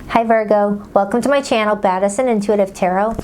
Hi Virgo, welcome to my channel, Baddison Intuitive Tarot.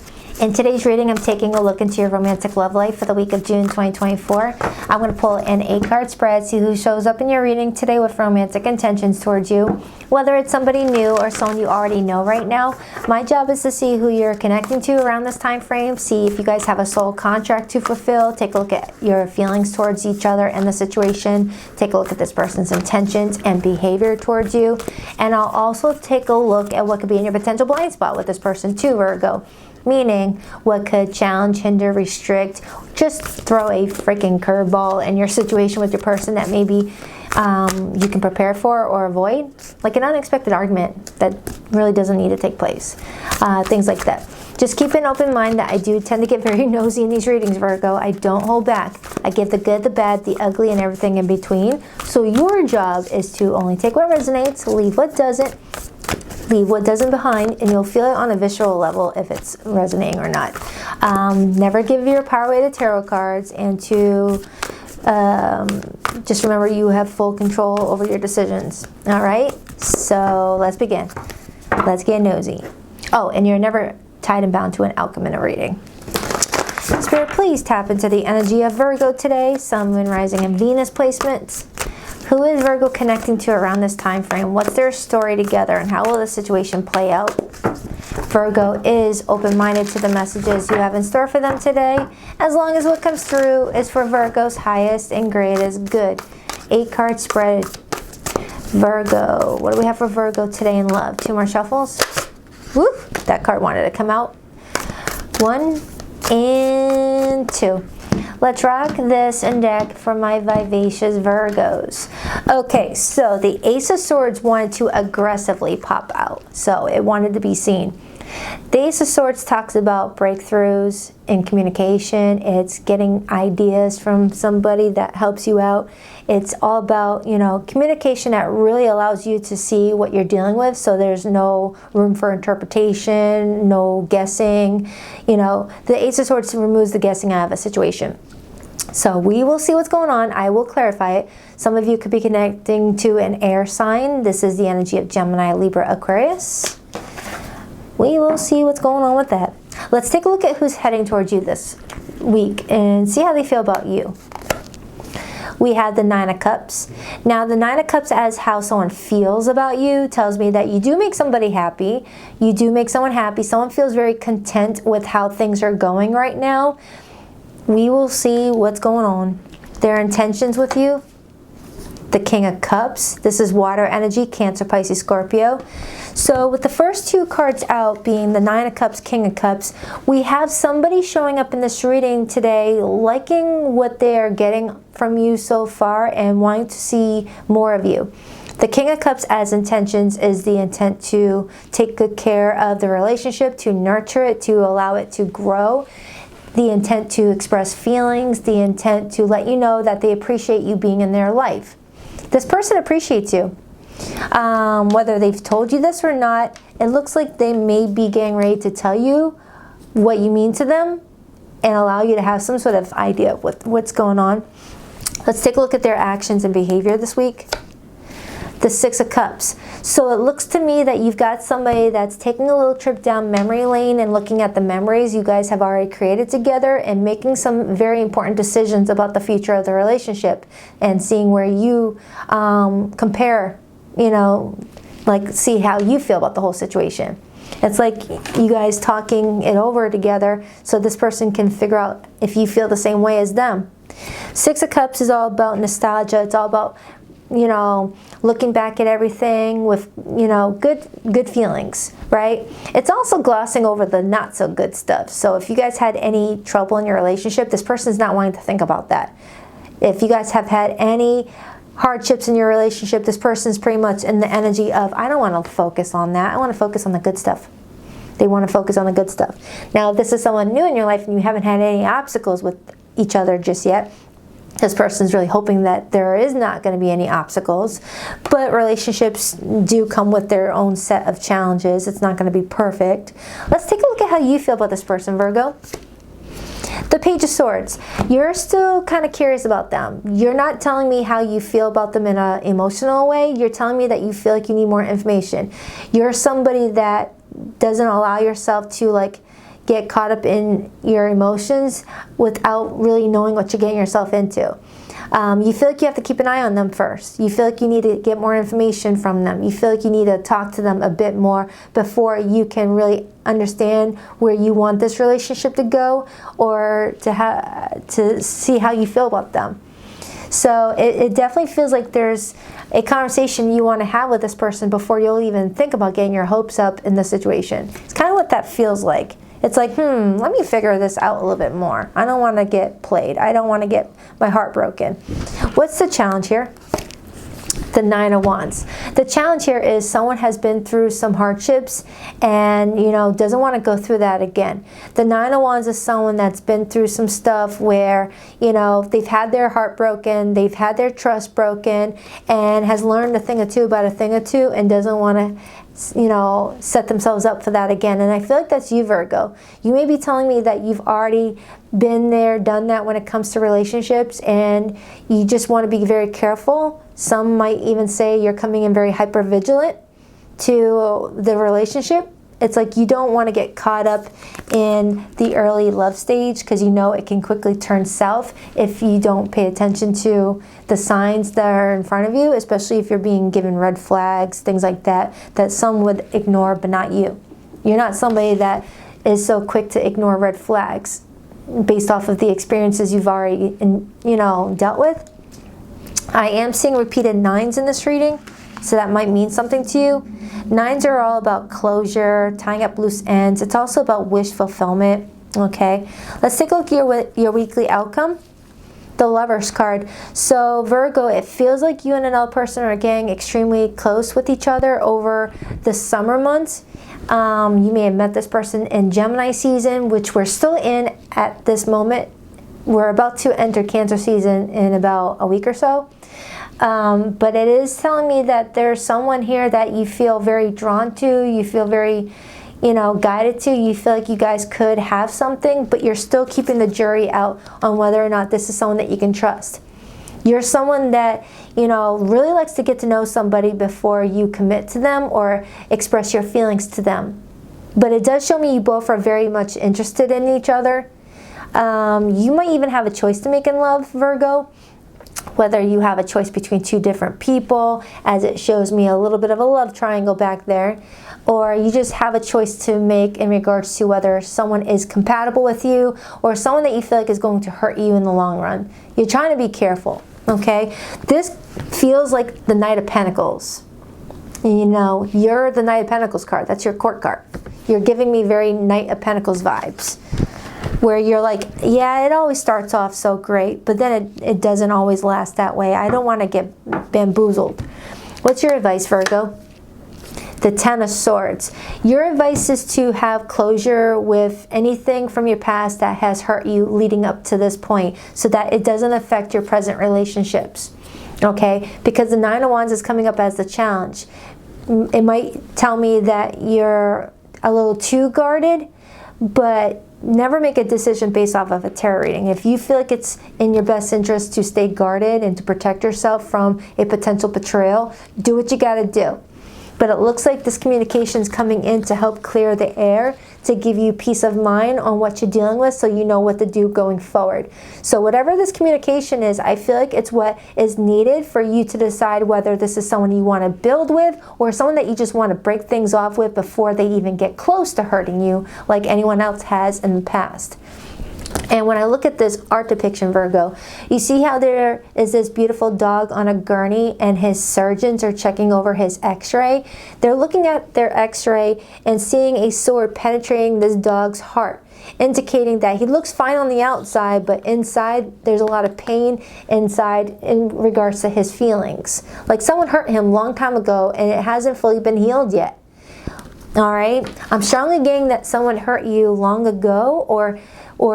In today's reading, I'm taking a look into your romantic love life for the week of June 2024. I'm going to pull an 8-card spread, see who shows up in your reading today with romantic intentions towards you. Whether it's somebody new or someone you already know right now, my job is to see who you're connecting to around this time frame, see if you guys have a soul contract to fulfill, take a look at your feelings towards each other and the situation, take a look at this person's intentions and behavior towards you, and I'll also take a look at what could be in your potential blind spot with this person too, Virgo. Meaning what could challenge, hinder, restrict, just throw a freaking curveball in your situation with your person that maybe you can prepare for or avoid. Like an unexpected argument that really doesn't need to take place. Things like that. Just keep an open mind that I do tend to get very nosy in these readings, Virgo. I don't hold back. I give the good, the bad, the ugly, and everything in between. So your job is to only take what resonates, leave what doesn't. Leave what doesn't behind, and you'll feel it on a visceral level if it's resonating or not. Never give your power away to tarot cards, and to just remember you have full control over your decisions. All right, so let's begin. Let's get nosy. Oh, and you're never tied and bound to an outcome in a reading. Spirit, please tap into the energy of Virgo today. Sun, Moon, Rising, and Venus placements. Who is Virgo connecting to around this time frame? What's their story together, and how will the situation play out? Virgo is open-minded to the messages you have in store for them today, as long as what comes through is for Virgo's highest and greatest good. 8-card spread. Virgo. What do we have for Virgo today in love? 2 more shuffles. Woo! That card wanted to come out. 1 and 2. Let's rock this and deck for my vivacious Virgos. Okay, so the Ace of Swords wanted to aggressively pop out, so it wanted to be seen. The Ace of Swords talks about breakthroughs in communication. It's getting ideas from somebody that helps you out. It's all about, communication that really allows you to see what you're dealing with, so there's no room for interpretation, no guessing. The Ace of Swords removes the guessing out of a situation. So we will see what's going on. I will clarify it. Some of you could be connecting to an air sign. This is the energy of Gemini, Libra, Aquarius. We will see what's going on with that. Let's take a look at who's heading towards you this week and see how they feel about you. We have the 9 of Cups. Now, the 9 of Cups, as how someone feels about you, tells me that you do make somebody happy. You do make someone happy. Someone feels very content with how things are going right now. We will see what's going on. Their intentions with you. The King of Cups. This is water energy, Cancer, Pisces, Scorpio. So with the first 2 cards out being the 9 of Cups, King of Cups, we have somebody showing up in this reading today liking what they are getting from you so far and wanting to see more of you. The King of Cups as intentions is the intent to take good care of the relationship, to nurture it, to allow it to grow. The intent to express feelings, the intent to let you know that they appreciate you being in their life. This person appreciates you. Whether they've told you this or not, it looks like they may be getting ready to tell you what you mean to them and allow you to have some sort of idea of what's going on. Let's take a look at their actions and behavior this week. The 6 of Cups. So it looks to me that you've got somebody that's taking a little trip down memory lane and looking at the memories you guys have already created together and making some very important decisions about the future of the relationship and seeing where you compare, like see how you feel about the whole situation. It's like you guys talking it over together so this person can figure out if you feel the same way as them. 6 of Cups is all about nostalgia. It's all about looking back at everything with, good feelings, right? It's also glossing over the not so good stuff. So if you guys had any trouble in your relationship, this person's not wanting to think about that. If you guys have had any hardships in your relationship, this person's pretty much in the energy of, I don't want to focus on that. I want to focus on the good stuff. They want to focus on the good stuff. Now, if this is someone new in your life and you haven't had any obstacles with each other just yet, this person's really hoping that there is not going to be any obstacles, but relationships do come with their own set of challenges. It's not going to be perfect. Let's take a look at how you feel about this person, Virgo. The Page of Swords. You're still kind of curious about them. You're not telling me how you feel about them in an emotional way. You're telling me that you feel like you need more information. You're somebody that doesn't allow yourself to like get caught up in your emotions without really knowing what you're getting yourself into. You feel like you have to keep an eye on them first. You feel like you need to get more information from them. You feel like you need to talk to them a bit more before you can really understand where you want this relationship to go, or to see how you feel about them. So it definitely feels like there's a conversation you want to have with this person before you'll even think about getting your hopes up in the situation. It's kind of what that feels like. It's like, let me figure this out a little bit more. I don't want to get played. I don't want to get my heart broken. What's the challenge here? The Nine of Wands. The challenge here is someone has been through some hardships and, doesn't want to go through that again. The Nine of Wands is someone that's been through some stuff where, they've had their heart broken, they've had their trust broken, and has learned a thing or two about a thing or two and doesn't want to set themselves up for that again. And I feel like that's you, Virgo. You may be telling me that you've already been there, done that when it comes to relationships, and you just want to be very careful. Some might even say you're coming in very hyper vigilant to the relationship. It's like you don't want to get caught up in the early love stage because it can quickly turn south if you don't pay attention to the signs that are in front of you, especially if you're being given red flags, things like that, that some would ignore, but not you. You're not somebody that is so quick to ignore red flags based off of the experiences you've already, dealt with. I am seeing repeated nines in this reading, so that might mean something to you. Nines are all about closure, tying up loose ends. It's also about wish fulfillment. Okay, let's take a look at your weekly outcome. The Lover's card. So Virgo, it feels like you and another person are getting extremely close with each other over the summer months. You may have met this person in Gemini season, which we're still in at this moment. We're about to enter Cancer season in about a week or so. But it is telling me that there's someone here that you feel very drawn to, you feel very, guided to, you feel like you guys could have something, but you're still keeping the jury out on whether or not this is someone that you can trust. You're someone that, really likes to get to know somebody before you commit to them or express your feelings to them. But it does show me you both are very much interested in each other. You might even have a choice to make in love, Virgo. Whether you have a choice between two different people, as it shows me a little bit of a love triangle back there, or you just have a choice to make in regards to whether someone is compatible with you or someone that you feel like is going to hurt you in the long run. You're trying to be careful, okay? This feels like the Knight of Pentacles. You're the Knight of Pentacles card. That's your court card. You're giving me very Knight of Pentacles vibes, where you're like, yeah, it always starts off so great, but then it doesn't always last that way. I don't want to get bamboozled. What's your advice, Virgo? The Ten of Swords. Your advice is to have closure with anything from your past that has hurt you leading up to this point so that it doesn't affect your present relationships. Okay? Because the Nine of Wands is coming up as the challenge. It might tell me that you're a little too guarded, but never make a decision based off of a tarot reading. If you feel like it's in your best interest to stay guarded and to protect yourself from a potential betrayal, do what you got to do. But it looks like this communication is coming in to help clear the air, to give you peace of mind on what you're dealing with so you know what to do going forward. So whatever this communication is, I feel like it's what is needed for you to decide whether this is someone you want to build with or someone that you just want to break things off with before they even get close to hurting you like anyone else has in the past. And when I look at this art depiction, Virgo, you see how there is this beautiful dog on a gurney and his surgeons are checking over his x-ray. They're looking at their x-ray and seeing a sword penetrating this dog's heart, indicating that he looks fine on the outside, but inside there's a lot of pain inside in regards to his feelings. Like someone hurt him a long time ago and it hasn't fully been healed yet. All right? I'm strongly getting that someone hurt you long ago or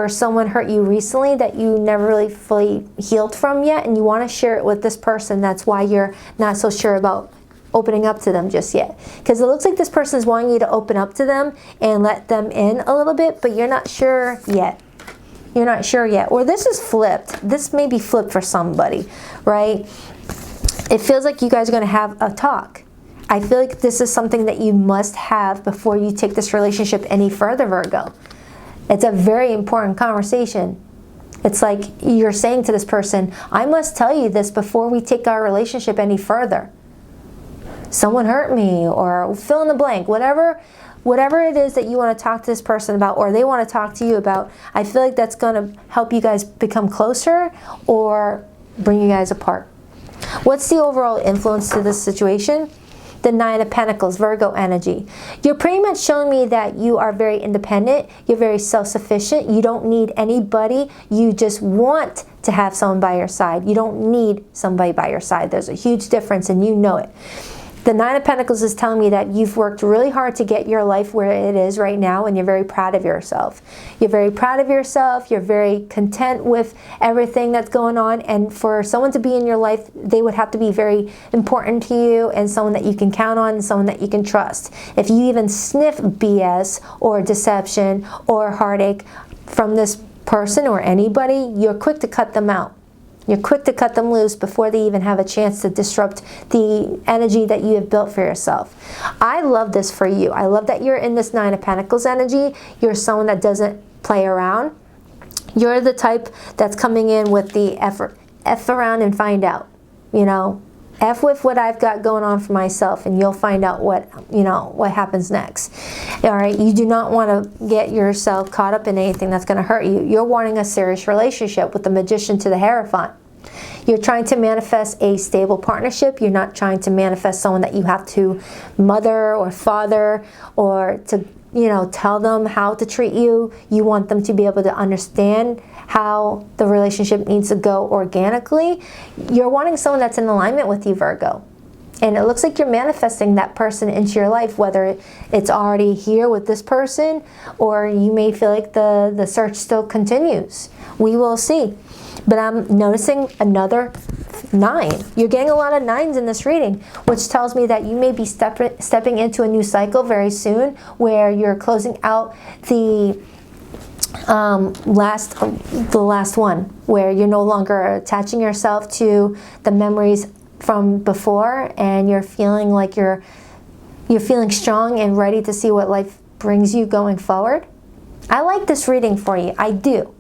someone hurt you recently that you never really fully healed from yet, and you want to share it with this person. That's why you're not so sure about opening up to them just yet. Because it looks like this person is wanting you to open up to them and let them in a little bit, but you're not sure yet. You're not sure yet. Or this is flipped. This may be flipped for somebody, right? It feels like you guys are going to have a talk. I feel like this is something that you must have before you take this relationship any further, Virgo. It's a very important conversation. It's like you're saying to this person, I must tell you this before we take our relationship any further. Someone hurt me, or fill in the blank, whatever it is that you want to talk to this person about, or they want to talk to you about. I feel like that's going to help you guys become closer or bring you guys apart. What's the overall influence to this situation? The Nine of Pentacles, Virgo energy. You're pretty much showing me that you are very independent. You're very self-sufficient. You don't need anybody. You just want to have someone by your side. You don't need somebody by your side. There's a huge difference, and you know it. The Nine of Pentacles is telling me that you've worked really hard to get your life where it is right now, and you're very proud of yourself. You're very proud of yourself. You're very content with everything that's going on. And for someone to be in your life, they would have to be very important to you, and someone that you can count on, and someone that you can trust. If you even sniff BS or deception or heartache from this person or anybody, you're quick to cut them out. You're quick to cut them loose before they even have a chance to disrupt the energy that you have built for yourself. I love this for you. I love that you're in this Nine of Pentacles energy. You're someone that doesn't play around. You're the type that's coming in with the F around and find out. You know, F with what I've got going on for myself, and you'll find out what happens next. All right, you do not want to get yourself caught up in anything that's going to hurt you. You're wanting a serious relationship with the Magician to the Hierophant. You're trying to manifest a stable partnership. You're not trying to manifest someone that you have to mother or father, or to tell them how to treat you. You want them to be able to understand how the relationship needs to go organically. You're wanting someone that's in alignment with you, Virgo. And it looks like you're manifesting that person into your life, whether it's already here with this person, or you may feel like the search still continues. We will see. But I'm noticing another 9. You're getting a lot of 9s in this reading, which tells me that you may be stepping into a new cycle very soon, where you're closing out the last one, where you're no longer attaching yourself to the memories from before, and you're feeling like you're feeling strong and ready to see what life brings you going forward. I like this reading for you. I do.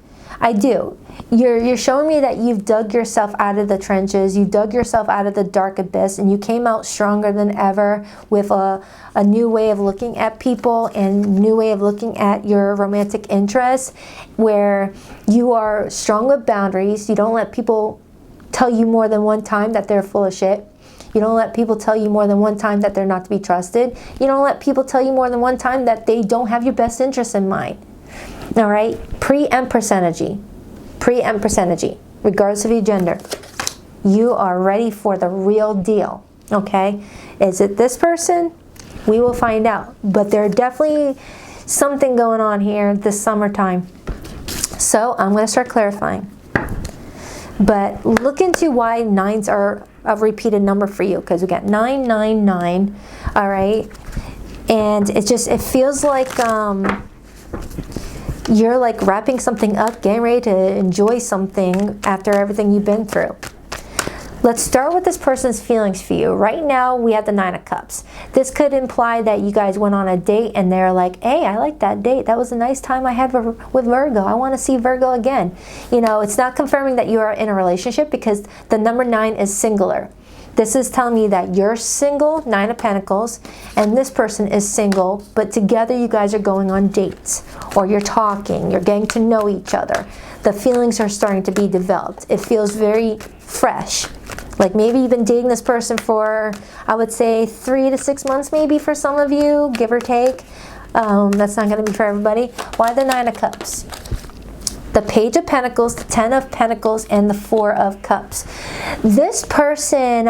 You're showing me that you've dug yourself out of the trenches, you dug yourself out of the dark abyss, and you came out stronger than ever with a new way of looking at people and new way of looking at your romantic interests, where you are strong with boundaries. You don't let people tell you more than one time that they're full of shit. You don't let people tell you more than one time that they're not to be trusted. You don't let people tell you more than one time that they don't have your best interests in mind. All right, pre-Empress energy, regardless of your gender. You are ready for the real deal, okay? Is it this person? We will find out. But there's definitely something going on here this summertime. So I'm going to start clarifying. But look into why 9s are a repeated number for you, because we got 999, all right? And it feels like you're like wrapping something up, getting ready to enjoy something after everything you've been through. Let's start with this person's feelings for you. Right now, we have the 9 of Cups. This could imply that you guys went on a date and they're like, hey, I like that date. That was a nice time I had with Virgo. I want to see Virgo again. It's not confirming that you are in a relationship, because the number 9 is singular. This is telling me that you're single, 9 of Pentacles, and this person is single, but together you guys are going on dates, or you're talking, you're getting to know each other. The feelings are starting to be developed. It feels very fresh. Like maybe you've been dating this person for, I would say, 3 to 6 months maybe for some of you, give or take. That's not going to be for everybody. Why the 9 of Cups? The Page of Pentacles, the 10 of Pentacles, and the 4 of Cups. This person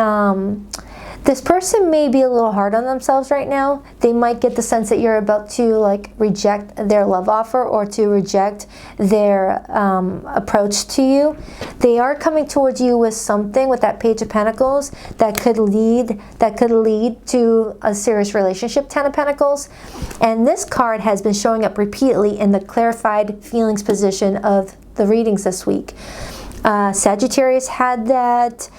may be a little hard on themselves right now. They might get the sense that you're about to reject their love offer, or to reject their approach to you. They are coming towards you with something, with that Page of Pentacles, that could lead to a serious relationship, 10 of Pentacles. And this card has been showing up repeatedly in the clarified feelings position of the readings this week. Sagittarius had that,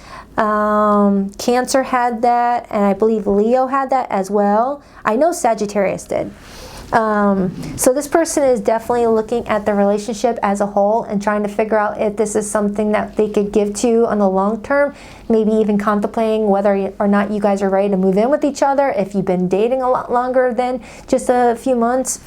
Cancer had that, and I believe Leo had that as well. I know Sagittarius did. So this person is definitely looking at the relationship as a whole and trying to figure out if this is something that they could give to you on the long term, maybe even contemplating whether or not you guys are ready to move in with each other, if you've been dating a lot longer than just a few months.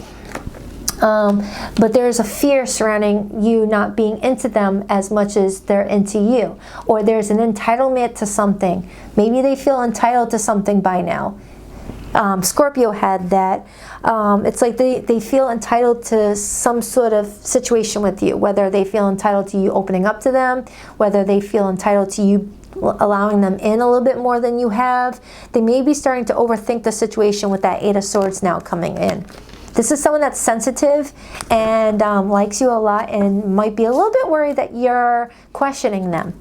But there's a fear surrounding you not being into them as much as they're into you. Or there's an entitlement to something. Maybe they feel entitled to something by now. Scorpio had that. It's like they feel entitled to some sort of situation with you, whether they feel entitled to you opening up to them, whether they feel entitled to you allowing them in a little bit more than you have. They may be starting to overthink the situation with that Eight of Swords now coming in. This is someone that's sensitive and likes you a lot and might be a little bit worried that you're questioning them.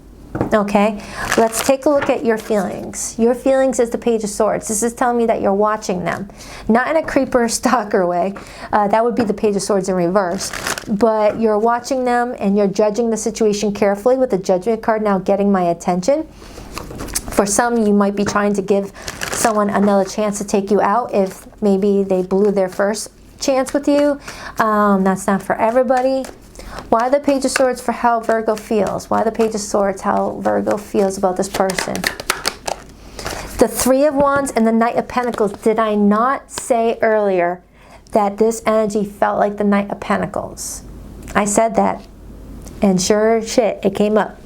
Okay, let's take a look at your feelings. Your feelings is the Page of Swords. This is telling me that you're watching them. Not in a creeper stalker way. That would be the Page of Swords in reverse. But you're watching them and you're judging the situation carefully with the Judgment card now getting my attention. For some, you might be trying to give someone another chance to take you out if maybe they blew their first chance with you. That's not for everybody. Why the Page of Swords for how Virgo feels? Why the Page of Swords, how Virgo feels about this person? The Three of Wands and the Knight of Pentacles. Did I not say earlier that this energy felt like the Knight of Pentacles? I said that. And sure shit, it came up.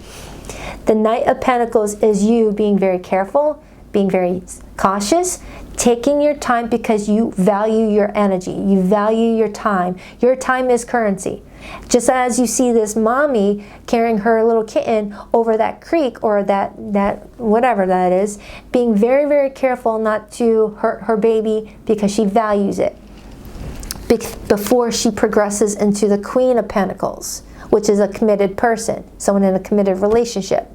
The Knight of Pentacles is you being very careful, being very cautious, taking your time because you value your energy. You value your time. Your time is currency. Just as you see this mommy carrying her little kitten over that creek or that whatever that is, being very, very careful not to hurt her baby because she values it. Before she progresses into the Queen of Pentacles, which is a committed person, someone in a committed relationship.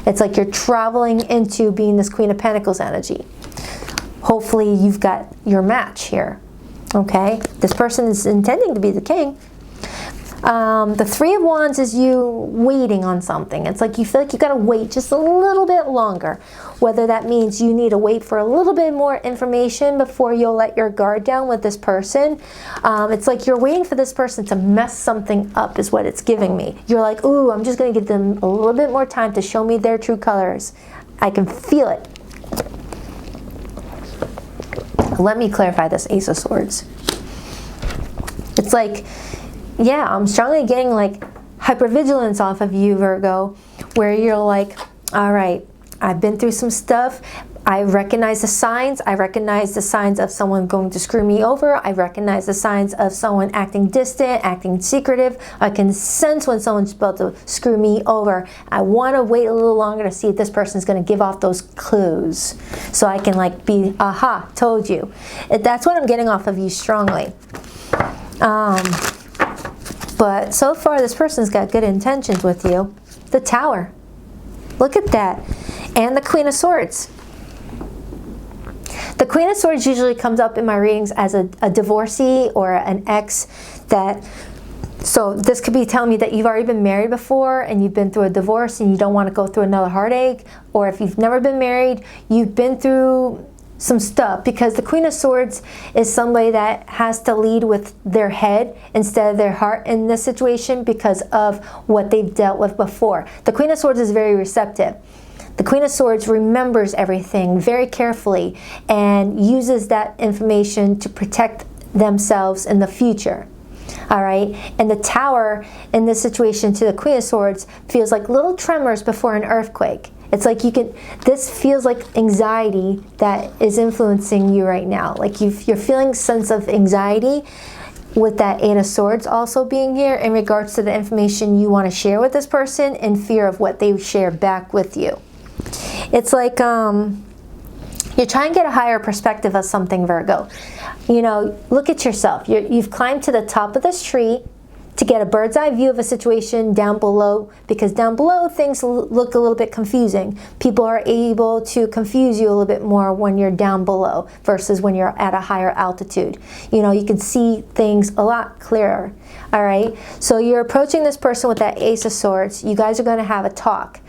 It's like you're traveling into being this Queen of Pentacles energy. Hopefully you've got your match here. Okay? This person is intending to be the king. The Three of Wands is you waiting on something. It's like you feel like you got to wait just a little bit longer. Whether that means you need to wait for a little bit more information before you'll let your guard down with this person. It's like you're waiting for this person to mess something up is what it's giving me. You're like, ooh, I'm just going to give them a little bit more time to show me their true colors. I can feel it. Let me clarify this Ace of Swords. It's like, yeah, I'm strongly getting like hypervigilance off of you, Virgo, where you're like, all right, I've been through some stuff. I recognize the signs. I recognize the signs of someone going to screw me over. I recognize the signs of someone acting distant, acting secretive. I can sense when someone's about to screw me over. I want to wait a little longer to see if this person's going to give off those clues so I can like be, aha, told you. That's what I'm getting off of you strongly. But so far, this person's got good intentions with you. The Tower. Look at that. And the Queen of Swords. The Queen of Swords usually comes up in my readings as a divorcee or an ex that... So this could be telling me that you've already been married before and you've been through a divorce and you don't want to go through another heartache. Or if you've never been married, you've been through some stuff, because the Queen of Swords is somebody that has to lead with their head instead of their heart in this situation because of what they've dealt with before. The Queen of Swords is very receptive. The Queen of Swords remembers everything very carefully and uses that information to protect themselves in the future. All right, and the Tower in this situation to the Queen of Swords feels like little tremors before an earthquake. It's like this feels like anxiety that is influencing you right now. Like you're feeling a sense of anxiety with that Eight of Swords also being here in regards to the information you want to share with this person in fear of what they share back with you. It's like you're trying to get a higher perspective of something, Virgo. You know, look at yourself. You've climbed to the top of this tree. to get a bird's eye view of a situation down below, because down below things look a little bit confusing. People are able to confuse you a little bit more when you're down below versus when you're at a higher altitude. You know, you can see things a lot clearer. All right, so you're approaching this person with that Ace of Swords. You guys are going to have a talk.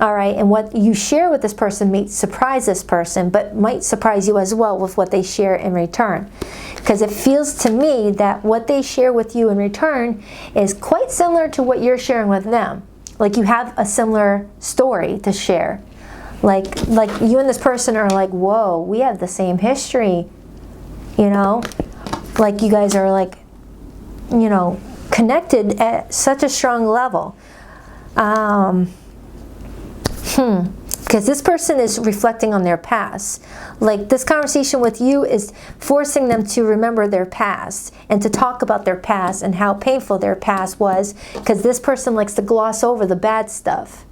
All right, and what you share with this person may surprise this person, but might surprise you as well with what they share in return. Because it feels to me that what they share with you in return is quite similar to what you're sharing with them. Like you have a similar story to share. Like you and this person are like, whoa, we have the same history. You know? Like you guys are like, you know, connected at such a strong level. Because this person is reflecting on their past. Like this conversation with you is forcing them to remember their past and to talk about their past and how painful their past was, because this person likes to gloss over the bad stuff.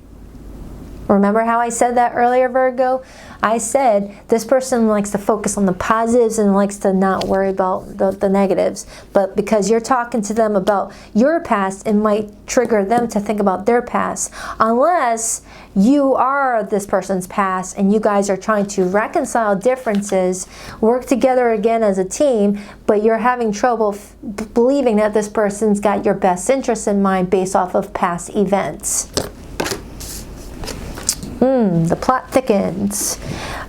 Remember how I said that earlier, Virgo? I said this person likes to focus on the positives and likes to not worry about the negatives. But because you're talking to them about your past, it might trigger them to think about their past. Unless you are this person's past and you guys are trying to reconcile differences, work together again as a team, but you're having trouble believing that this person's got your best interests in mind based off of past events. The plot thickens.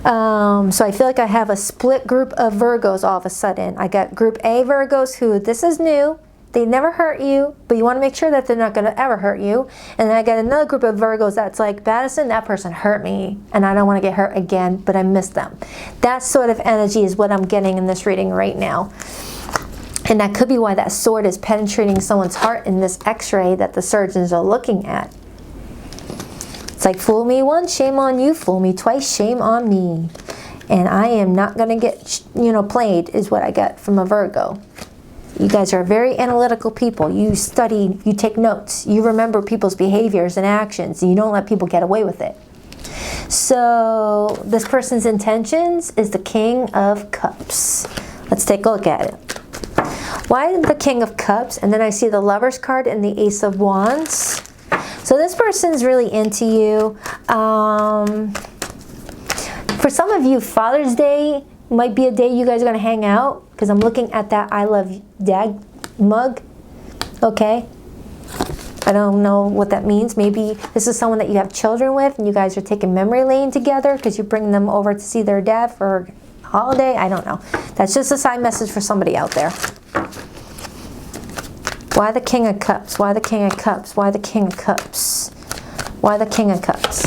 So I feel like I have a split group of Virgos all of a sudden. I got group A Virgos who, this is new. They never hurt you, but you want to make sure that they're not going to ever hurt you. And then I got another group of Virgos that's like, Baddison, that person hurt me, and I don't want to get hurt again, but I miss them. That sort of energy is what I'm getting in this reading right now. And that could be why that sword is penetrating someone's heart in this x-ray that the surgeons are looking at. It's like, fool me once, shame on you. Fool me twice, shame on me. And I am not going to get, you know, played, is what I got from a Virgo. You guys are very analytical people. You study, you take notes. You remember people's behaviors and actions, and you don't let people get away with it. So this person's intentions is the King of Cups. Let's take a look at it. Why the King of Cups? And then I see the Lover's card and the Ace of Wands. So this person's really into you. For some of you, Father's Day might be a day you guys are going to hang out, because I'm looking at that I love Dad mug. Okay. I don't know what that means. Maybe this is someone that you have children with and you guys are taking memory lane together because you bring them over to see their dad for a holiday. I don't know. That's just a side message for somebody out there. Why the King of Cups? Why the King of Cups? Why the King of Cups? Why the King of Cups?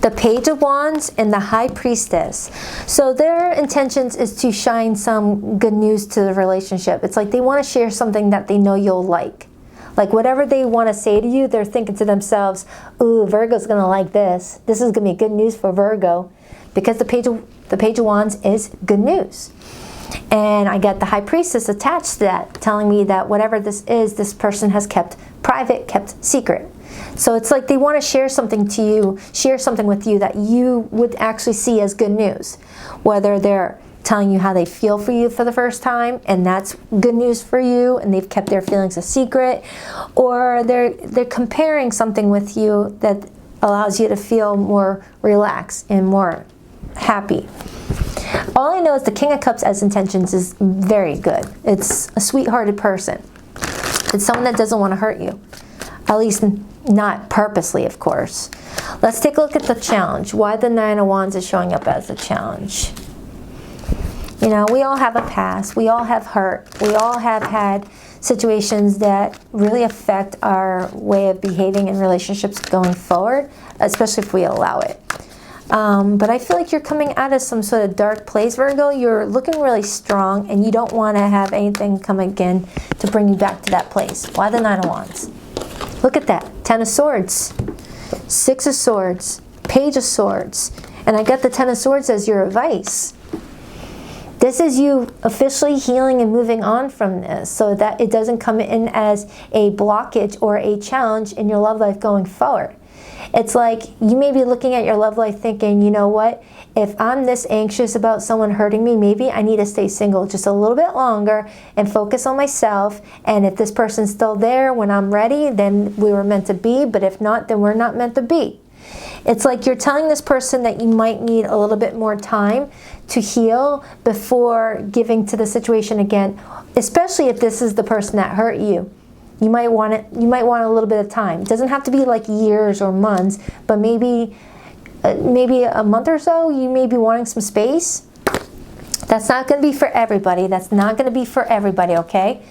The Page of Wands and the High Priestess. So their intentions is to shine some good news to the relationship. It's like they want to share something that they know you'll like. Like whatever they want to say to you, they're thinking to themselves, ooh, Virgo's going to like this. This is going to be good news for Virgo. Because the Page of Wands is good news. And I got the High Priestess attached to that, telling me that whatever this is, this person has kept private, kept secret. So it's like they want to share something to you, share something with you that you would actually see as good news. Whether they're telling you how they feel for you for the first time, and that's good news for you, and they've kept their feelings a secret, or they're comparing something with you that allows you to feel more relaxed and more happy. All I know is the King of Cups as intentions is very good. It's a sweet-hearted person. It's someone that doesn't want to hurt you. At least not purposely, of course. Let's take a look at the challenge. Why the Nine of Wands is showing up as a challenge. You know, we all have a past. We all have hurt. We all have had situations that really affect our way of behaving in relationships going forward, especially if we allow it. But I feel like you're coming out of some sort of dark place, Virgo. You're looking really strong, and you don't want to have anything come again to bring you back to that place. Why the Nine of Wands? Look at that. 10 of Swords, 6 of Swords, Page of Swords. And I got the 10 of Swords as your advice. This is you officially healing and moving on from this so that it doesn't come in as a blockage or a challenge in your love life going forward. It's like you may be looking at your love life thinking, you know what? If I'm this anxious about someone hurting me, maybe I need to stay single just a little bit longer and focus on myself. And if this person's still there when I'm ready, then we were meant to be. But if not, then we're not meant to be. It's like you're telling this person that you might need a little bit more time to heal before giving to the situation again, especially if this is the person that hurt you. You might want a little bit of time. It doesn't have to be like years or months, but maybe a month or so. You may be wanting some space. That's not going to be for everybody. That's not going to be for everybody, okay?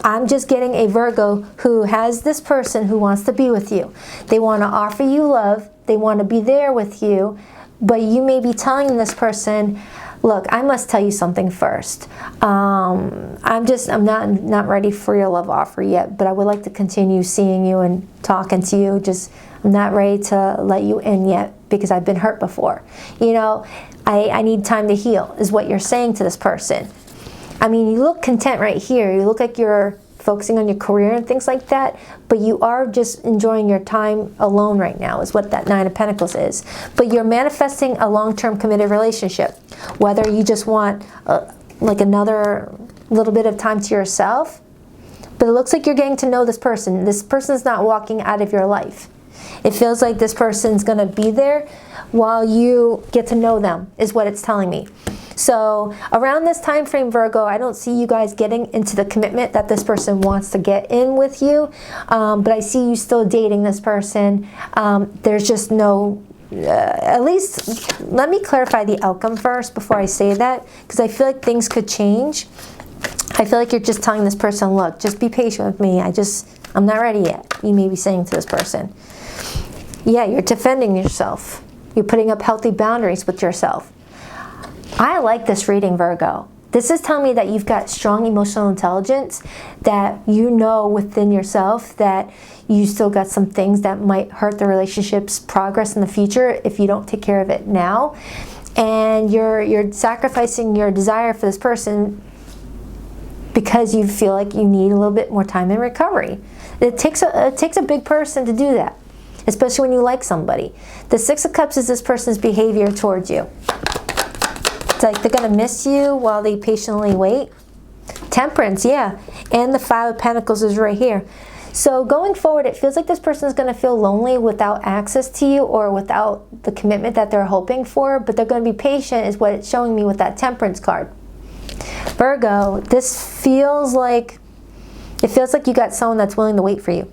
I'm just getting a Virgo who has this person who wants to be with you. They want to offer you love. They want to be there with you. But you may be telling this person, look, I must tell you something first. I'm not ready for your love offer yet, but I would like to continue seeing you and talking to you. I'm not ready to let you in yet because I've been hurt before. You know, I need time to heal, is what you're saying to this person. I mean, you look content right here. You look like you're focusing on your career and things like that, but you are just enjoying your time alone right now, is what that Nine of Pentacles is. But you're manifesting a long-term committed relationship. Whether you just want like another little bit of time to yourself, but it looks like you're getting to know this person. This person's not walking out of your life. It feels like this person's going to be there while you get to know them, is what it's telling me. So around this time frame, Virgo, I don't see you guys getting into the commitment that this person wants to get in with you, but I see you still dating this person. There's just no, at least, let me clarify the outcome first before I say that, because I feel like things could change. I feel like you're just telling this person, look, just be patient with me. I'm not ready yet. You may be saying to this person. Yeah, you're defending yourself. You're putting up healthy boundaries with yourself. I like this reading, Virgo. This is telling me that you've got strong emotional intelligence, that you know within yourself that you still got some things that might hurt the relationship's progress in the future if you don't take care of it now. And you're sacrificing your desire for this person because you feel like you need a little bit more time in recovery. It takes a big person to do that, especially when you like somebody. The Six of Cups is this person's behavior towards you. It's like they're going to miss you while they patiently wait. Temperance, yeah. And the Five of Pentacles is right here. So going forward, it feels like this person is going to feel lonely without access to you or without the commitment that they're hoping for, but they're going to be patient is what it's showing me with that Temperance card. Virgo, this feels like, it feels like you got someone that's willing to wait for you.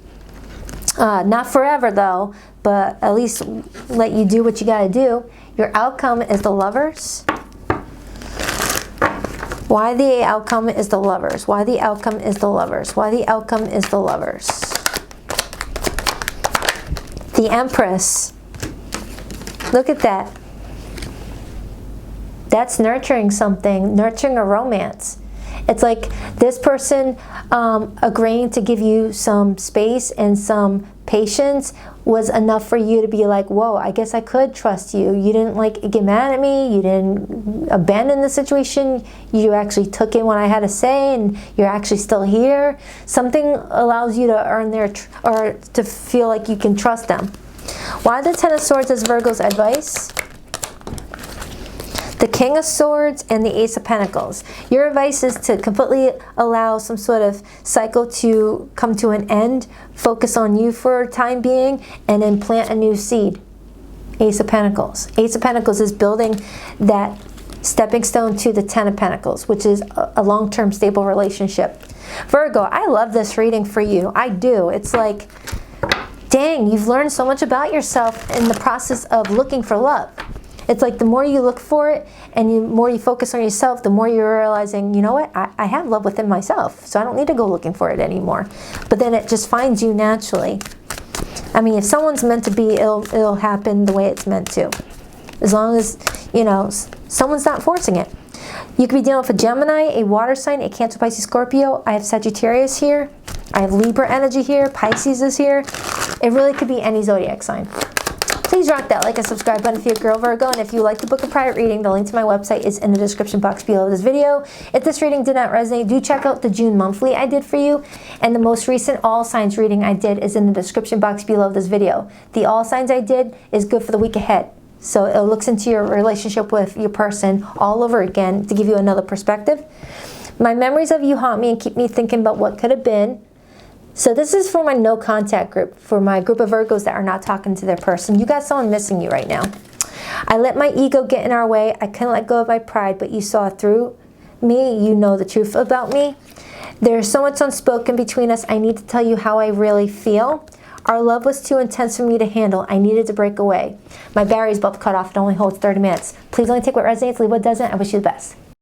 Not forever though, but at least let you do what you got to do. Your outcome is the Lovers. Why the outcome is the Lovers? Why the outcome is the Lovers? Why the outcome is the Lovers? The Empress. Look at that. That's nurturing something, nurturing a romance. It's like this person agreeing to give you some space and some patience was enough for you to be like, whoa, I guess I could trust you. You didn't like get mad at me. You didn't abandon the situation. You actually took in what I had to say, and you're actually still here. Something allows you to earn their, or to feel like you can trust them. Why the Ten of Swords is Virgo's advice? The King of Swords and the Ace of Pentacles. Your advice is to completely allow some sort of cycle to come to an end, focus on you for a time being, and then plant a new seed. Ace of Pentacles. Ace of Pentacles is building that stepping stone to the Ten of Pentacles, which is a long-term stable relationship. Virgo, I love this reading for you. I do. It's like, dang, you've learned so much about yourself in the process of looking for love. It's like the more you look for it and the more you focus on yourself, the more you're realizing, you know what, I have love within myself, so I don't need to go looking for it anymore. But then it just finds you naturally. I mean, if someone's meant to be, it'll happen the way it's meant to. As long as, you know, someone's not forcing it. You could be dealing with a Gemini, a water sign, a Cancer, Pisces, Scorpio. I have Sagittarius here. I have Libra energy here. Pisces is here. It really could be any zodiac sign. Please Please rock that like and subscribe button if you're a girl Virgo, and if you like to book a private reading, the link to my website is in the description box below this video. If this reading did not resonate, do check out the June monthly I did for you, and the most recent all signs reading I did is in the description box below this video. The all signs I did is good for the week ahead. So it looks into your relationship with your person all over again to give you another perspective. My memories of you haunt me and keep me thinking about what could have been. So this is for my no contact group, for my group of Virgos that are not talking to their person. You got someone missing you right now. I let my ego get in our way. I couldn't let go of my pride, but you saw through me. You know the truth about me. There's so much unspoken between us. I need to tell you how I really feel. Our love was too intense for me to handle. I needed to break away. My battery's about to cut off. It only holds 30 minutes. Please only take what resonates, leave what doesn't. I wish you the best.